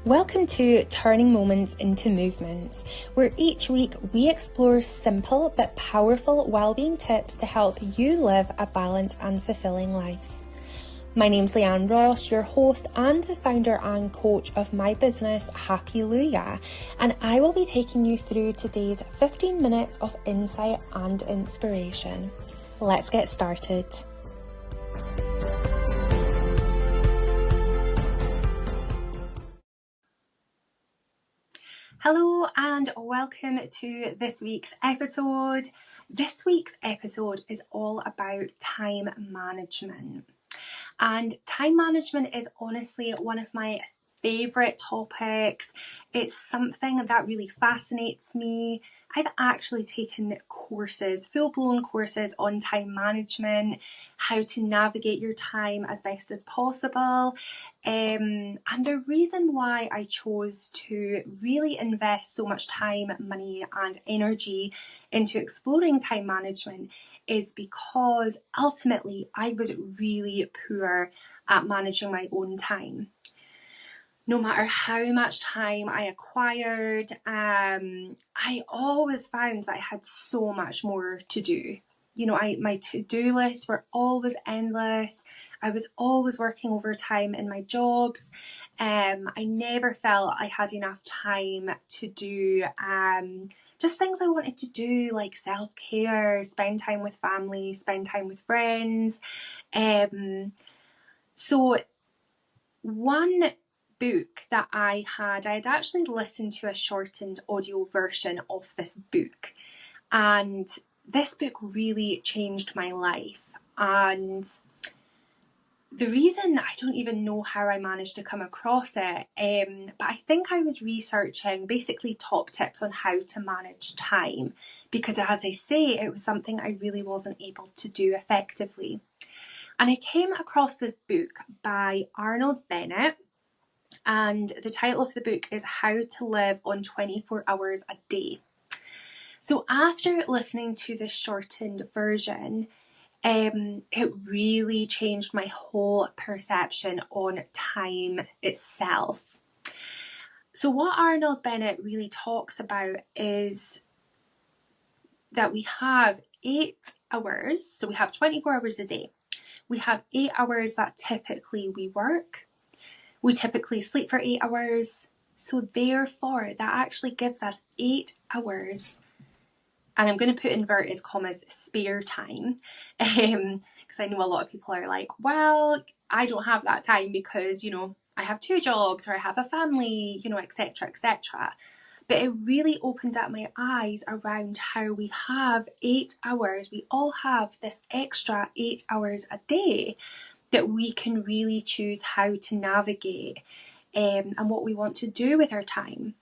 Welcome to Turning Moments into Movements, where each week we explore simple but powerful wellbeing tips to help you live a balanced and fulfilling life. My name's Leanne Ross, your host and the founder and coach of my business, Happy Luya, and I will be taking you through today's 15 minutes of insight and inspiration. Let's get started. Hello and welcome to this week's episode. This week's episode is all about time management. And time management is honestly one of my favourite topics. It's something that really fascinates me. I've actually taken courses, full-blown courses on time management, how to navigate your time as best as possible. And the reason why I chose to really invest so much time, money, and energy into exploring time management is because ultimately I was really poor at managing my own time. No matter how much time I acquired, I always found that I had so much more to do. You know, my to-do lists were always endless. I was always working overtime in my jobs. I never felt I had enough time to do just things I wanted to do, like self-care, spend time with family, spend time with friends. So one book that I'd actually listened to a shortened audio version of this book, and this book really changed my life. And the reason, I don't even know how I managed to come across it, but I think I was researching basically top tips on how to manage time, because as I say, it was something I really wasn't able to do effectively. And I came across this book by Arnold Bennett, and the title of the book is How to Live on 24 Hours a Day. So after listening to this shortened version, it really changed my whole perception on time itself. So what Arnold Bennett really talks about is that we have 8 hours, so we have 24 hours a day. We have 8 hours that typically we work. We typically sleep for 8 hours. So therefore, that actually gives us 8 hours. And I'm going to put inverted commas, spare time. Because I know a lot of people are like, well, I don't have that time because, you know, I have 2 jobs or I have a family, you know, etc., etc. But it really opened up my eyes around how we have 8 hours. We all have this extra 8 hours a day that we can really choose how to navigate and what we want to do with our time.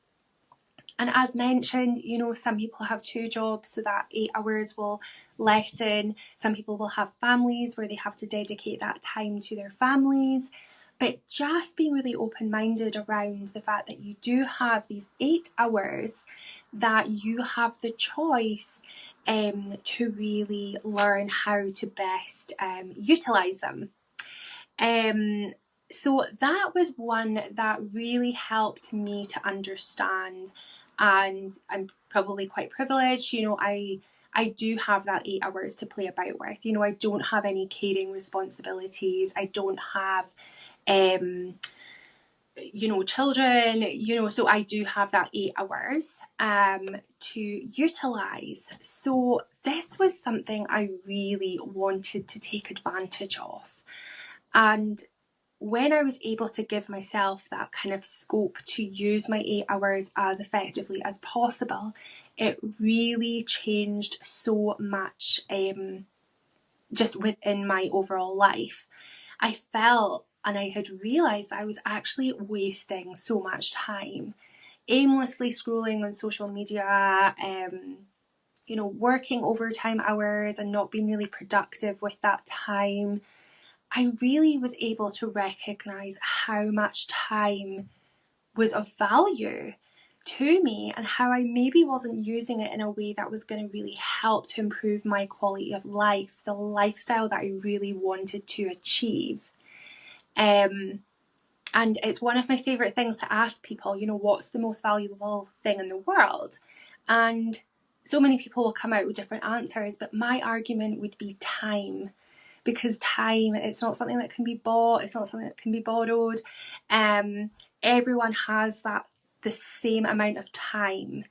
And as mentioned, you know, some people have 2 jobs, so that 8 hours will lessen. Some people will have families where they have to dedicate that time to their families. But just being really open-minded around the fact that you do have these 8 hours, that you have the choice to really learn how to best utilise them. So that was one that really helped me to understand, and I'm probably quite privileged, you know, I do have that 8 hours to play about with. You know, I don't have any caring responsibilities. I don't have, you know, children, you know, so I do have that 8 hours to utilise. So this was something I really wanted to take advantage of. And when I was able to give myself that kind of scope to use my 8 hours as effectively as possible, it really changed so much just within my overall life. I felt, and I had realised that I was actually wasting so much time, aimlessly scrolling on social media, you know, working overtime hours and not being really productive with that time. I really was able to recognise how much time was of value to me and how I maybe wasn't using it in a way that was going to really help to improve my quality of life, the lifestyle that I really wanted to achieve. And And it's one of my favourite things to ask people, you know, what's the most valuable thing in the world? And so many people will come out with different answers, but my argument would be time. Because time, it's not something that can be bought, it's not something that can be borrowed. Everyone has the same amount of time.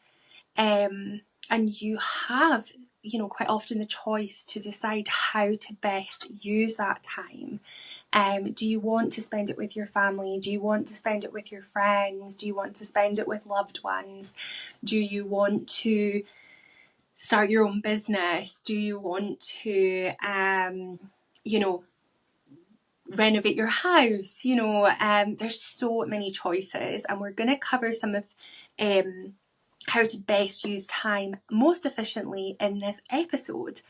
And you have, you know, quite often the choice to decide how to best use that time. Do you want to spend it with your family? Do you want to spend it with your friends? Do you want to spend it with loved ones? Do you want to start your own business? Do you want to, you know, renovate your house? You know, there's so many choices, and we're going to cover some of how to best use time most efficiently in this episode.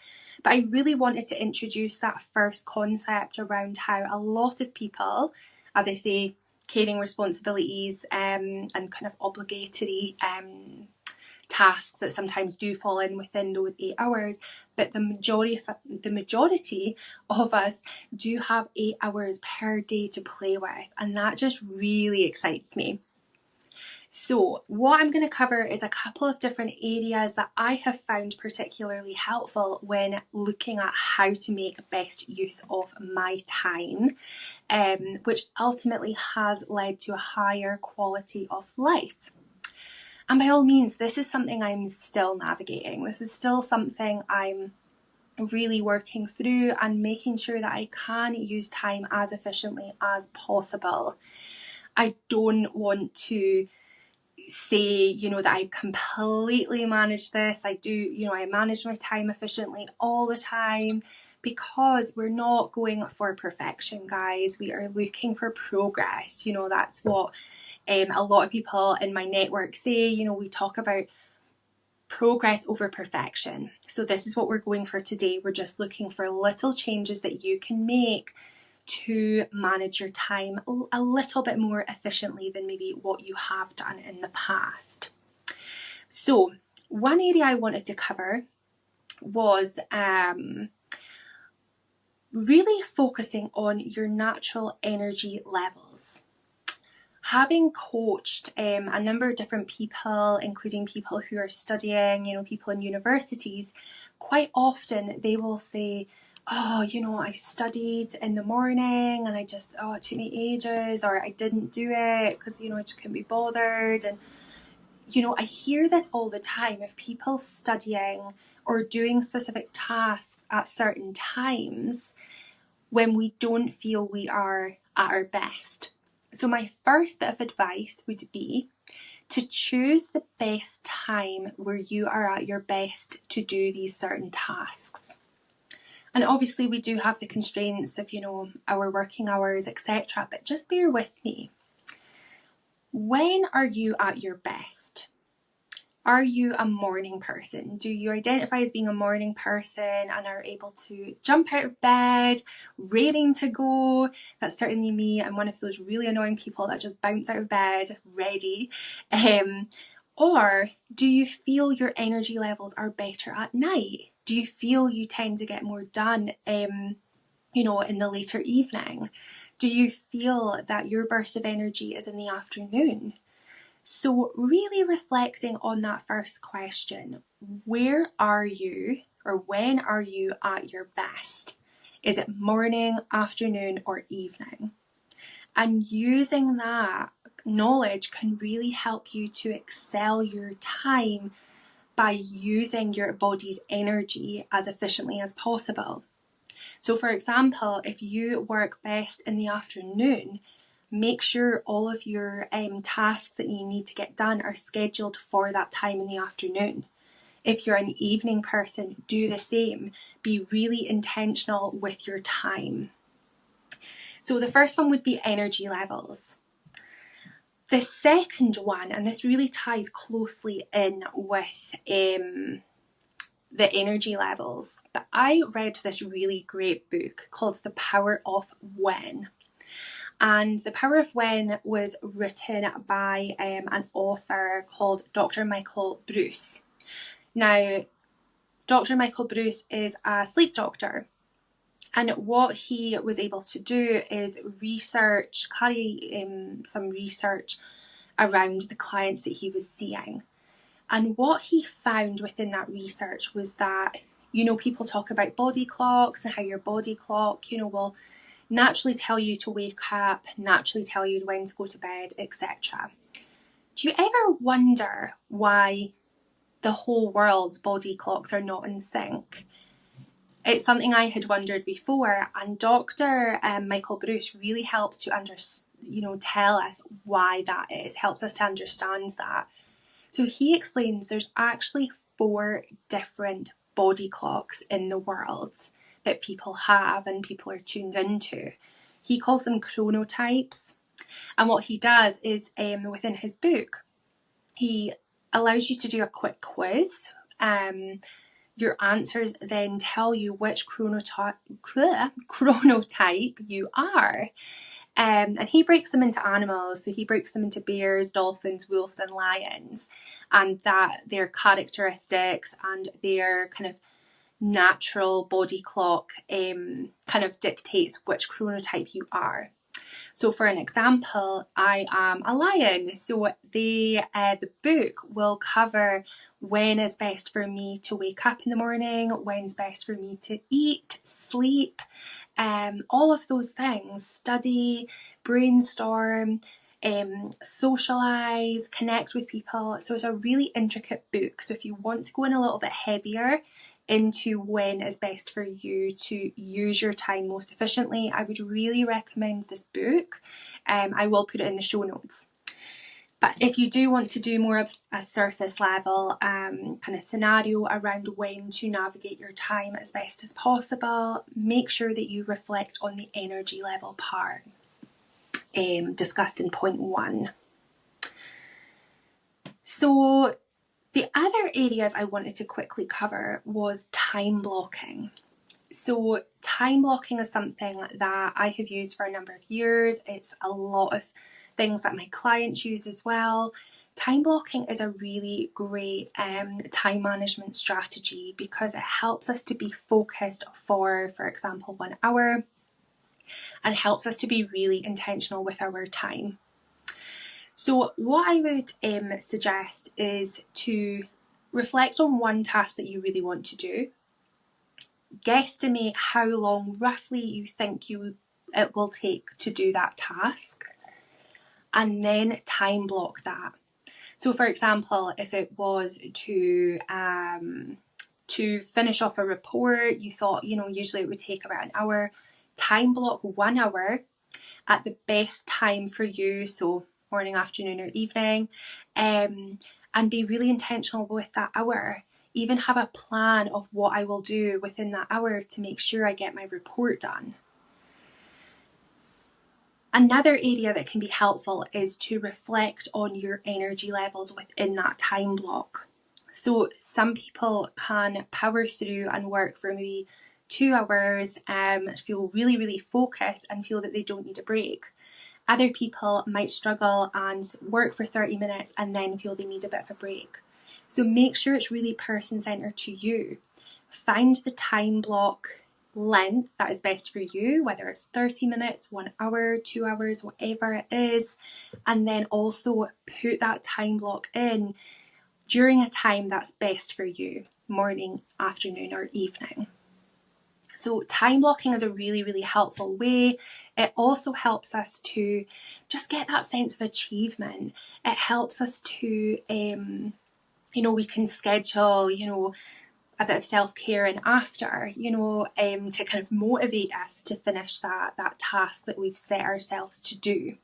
But I really wanted to introduce that first concept around how a lot of people, as I say, caring responsibilities and kind of obligatory tasks that sometimes do fall in within those 8 hours, but the majority of us do have 8 hours per day to play with, and that just really excites me. So what I'm going to cover is a couple of different areas that I have found particularly helpful when looking at how to make best use of my time, which ultimately has led to a higher quality of life. And by all means, this is something I'm still navigating. This is still something I'm really working through and making sure that I can use time as efficiently as possible. I don't want to say, you know, that I completely manage this. I do, you know, I manage my time efficiently all the time, because we're not going for perfection, guys. We are looking for progress. You know, that's what a lot of people in my network say. You know, we talk about progress over perfection. So this is what we're going for today. We're just looking for little changes that you can make to manage your time a little bit more efficiently than maybe what you have done in the past. So one area I wanted to cover was really focusing on your natural energy levels. Having coached a number of different people, including people who are studying, you know, people in universities, quite often they will say, oh, you know, I studied in the morning and it took me ages, or I didn't do it because, you know, I just couldn't be bothered. And, you know, I hear this all the time of people studying or doing specific tasks at certain times when we don't feel we are at our best. So my first bit of advice would be to choose the best time where you are at your best to do these certain tasks. And obviously we do have the constraints of, you know, our working hours, etc. But just bear with me. When are you at your best? Are you a morning person? Do you identify as being a morning person and are able to jump out of bed, raring to go? That's certainly me. I'm one of those really annoying people that just bounce out of bed, ready. Or do you feel your energy levels are better at night? Do you feel you tend to get more done, you know, in the later evening? Do you feel that your burst of energy is in the afternoon? So really reflecting on that first question, where are you, or when are you at your best? Is it morning, afternoon, or evening? And using that knowledge can really help you to excel your time by using your body's energy as efficiently as possible. So for example, if you work best in the afternoon, make sure all of your tasks that you need to get done are scheduled for that time in the afternoon. If you're an evening person, do the same. Be really intentional with your time. So the first one would be energy levels. The second one, and this really ties closely in with the energy levels, but I read this really great book called The Power of When. And The Power of When was written by an author called Dr. Michael Breus. Now, Dr. Michael Breus is a sleep doctor, And what he was able to do is carry some research around the clients that he was seeing. And what he found within that research was that, people talk about body clocks and how your body clock, will naturally tell you to wake up, naturally tell you when to go to bed, etc. Do you ever wonder why the whole world's body clocks are not in sync? It's something I had wondered before, and Dr. Michael Bruce really helps to tell us why that is, helps us to understand that. So he explains there's actually 4 different body clocks in the world that people have and people are tuned into. He calls them chronotypes. And what he does is, within his book, he allows you to do a quick quiz. Your answers then tell you which chronotype you are. And he breaks them into animals. So he breaks them into bears, dolphins, wolves, and lions, and that their characteristics and their kind of natural body clock kind of dictates which chronotype you are. So for an example, I am a lion. So the book will cover when is best for me to wake up in the morning, when's best for me to eat, sleep, all of those things, study, brainstorm, socialise, connect with people. So it's a really intricate book. So if you want to go in a little bit heavier into when is best for you to use your time most efficiently, I would really recommend this book. I will put it in the show notes. But if you do want to do more of a surface level kind of scenario around when to navigate your time as best as possible, make sure that you reflect on the energy level part discussed in point 1. So the other areas I wanted to quickly cover was time blocking. So time blocking is something that I have used for a number of years. It's a lot of things that my clients use as well. Time blocking is a really great time management strategy because it helps us to be focused for example, 1 hour, and helps us to be really intentional with our time. So what I would suggest is to reflect on one task that you really want to do, guesstimate how long roughly you think it will take to do that task, and then time block that. So for example, if it was to finish off a report, you thought, usually it would take about an hour, time block 1 hour at the best time for you, so morning, afternoon, or evening, and be really intentional with that hour. Even have a plan of what I will do within that hour to make sure I get my report done. Another area that can be helpful is to reflect on your energy levels within that time block. So some people can power through and work for maybe 2 hours, feel really, really focused and feel that they don't need a break. Other people might struggle and work for 30 minutes and then feel they need a bit of a break. So make sure it's really person-centered to you. Find the time block length that is best for you, whether it's 30 minutes, 1 hour, 2 hours, whatever it is, and then also put that time block in during a time that's best for you, morning, afternoon, or evening. So time blocking is a really, really helpful way. It also helps us to just get that sense of achievement. It helps us to, we can schedule, a bit of self-care and after, to kind of motivate us to finish that task that we've set ourselves to do.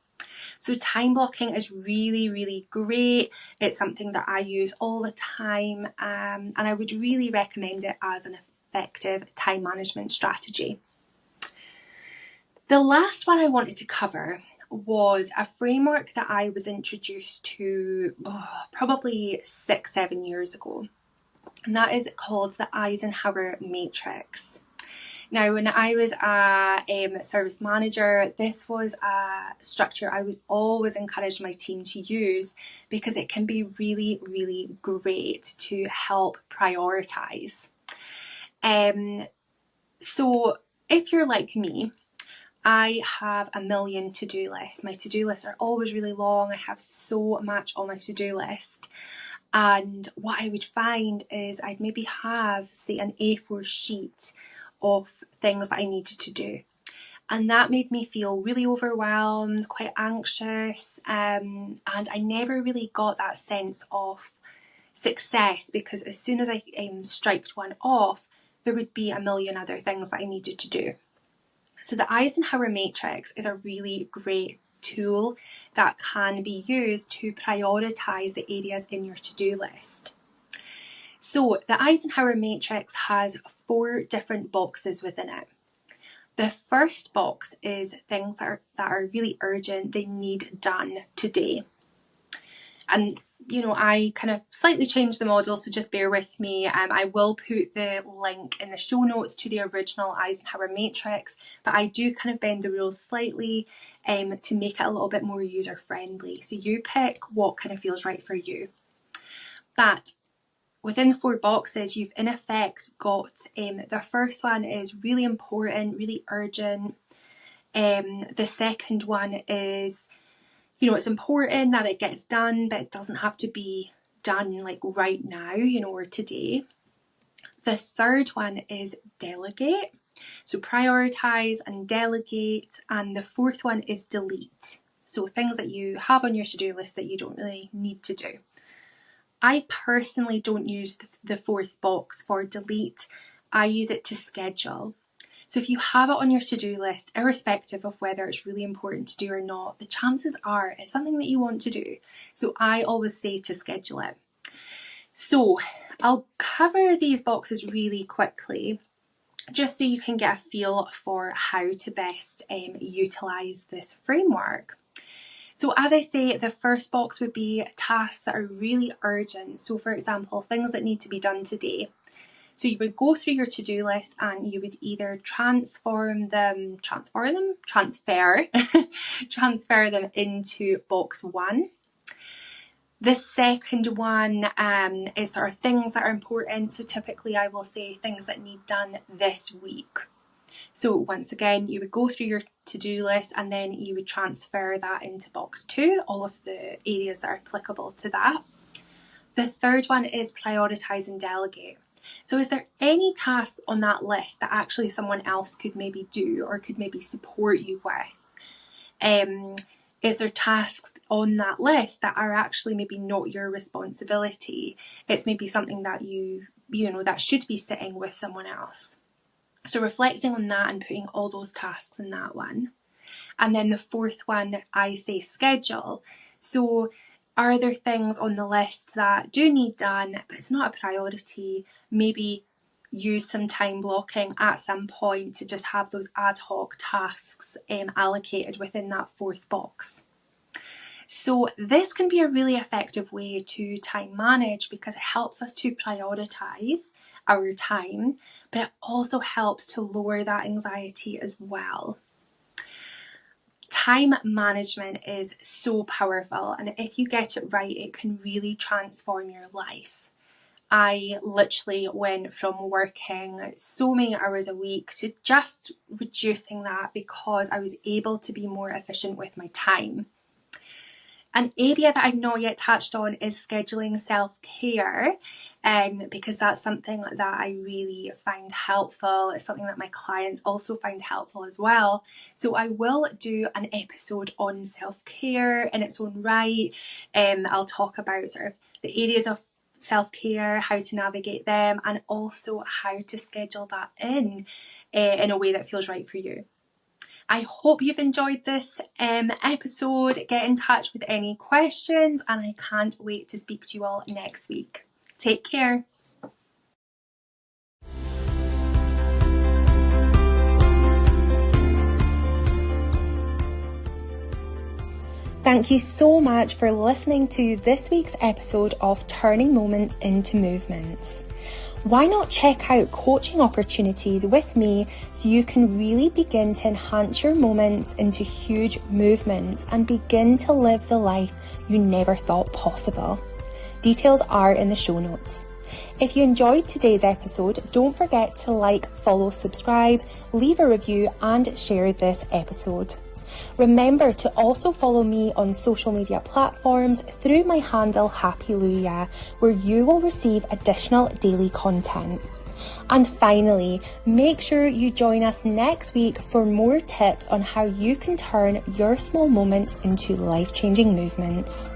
So time blocking is really, really great. It's something that I use all the time, and I would really recommend it as an effective time management strategy. The last one I wanted to cover was a framework that I was introduced to probably 6-7 years ago. And that is called the Eisenhower Matrix. Now, when I was a service manager, this was a structure I would always encourage my team to use because it can be really, really great to help prioritise. So if you're like me, I have a million to-do lists. My to-do lists are always really long. I have so much on my to-do list. And what I would find is I'd maybe have, say, an A4 sheet of things that I needed to do. And that made me feel really overwhelmed, quite anxious, and I never really got that sense of success, because as soon as I striked one off, there would be a million other things that I needed to do. So the Eisenhower Matrix is a really great tool that can be used to prioritise the areas in your to-do list. So the Eisenhower Matrix has 4 different boxes within it. The first box is things that are really urgent, they need done today. And I kind of slightly changed the model, so just bear with me. I will put the link in the show notes to the original Eisenhower Matrix, but I do kind of bend the rules slightly to make it a little bit more user friendly. So you pick what kind of feels right for you. But within the 4 boxes, you've in effect got the first one is really important, really urgent. The second one is, it's important that it gets done, but it doesn't have to be done like right now, or today. The third one is delegate. So prioritize and delegate. And the fourth one is delete. So things that you have on your to-do list that you don't really need to do. I personally don't use the 4th box for delete. I use it to schedule. So if you have it on your to-do list, irrespective of whether it's really important to do or not, the chances are it's something that you want to do. So I always say to schedule it. So I'll cover these boxes really quickly, just so you can get a feel for how to best utilise this framework. So as I say, the first box would be tasks that are really urgent. So for example, things that need to be done today. So you would go through your to-do list and you would either transfer them into box 1. The second one is sort of things that are important. So typically I will say things that need done this week. So once again, you would go through your to-do list and then you would transfer that into box 2, all of the areas that are applicable to that. The third one is prioritise and delegate. So is there any task on that list that actually someone else could maybe do or could maybe support you with? Is there tasks on that list that are actually maybe not your responsibility? It's maybe something that that should be sitting with someone else. So reflecting on that and putting all those tasks in that one. And then the fourth one, I say schedule. So are there things on the list that do need done, but it's not a priority? Maybe use some time blocking at some point to just have those ad hoc tasks allocated within that fourth box. So this can be a really effective way to time manage because it helps us to prioritise our time, but it also helps to lower that anxiety as well. Time management is so powerful, and if you get it right, it can really transform your life. I literally went from working so many hours a week to just reducing that because I was able to be more efficient with my time. An area that I've not yet touched on is scheduling self-care, because that's something that I really find helpful. It's something that my clients also find helpful as well. So I will do an episode on self-care in its own right. I'll talk about sort of the areas of self-care, how to navigate them, and also how to schedule that in a way that feels right for you. I hope you've enjoyed this episode. Get in touch with any questions, and I can't wait to speak to you all next week. Take care. Thank you so much for listening to this week's episode of Turning Moments into Movements. Why not check out coaching opportunities with me so you can really begin to enhance your moments into huge movements and begin to live the life you never thought possible? Details are in the show notes. If you enjoyed today's episode, don't forget to like, follow, subscribe, leave a review and share this episode. Remember to also follow me on social media platforms through my handle Happyluia, where you will receive additional daily content. And finally, make sure you join us next week for more tips on how you can turn your small moments into life-changing movements.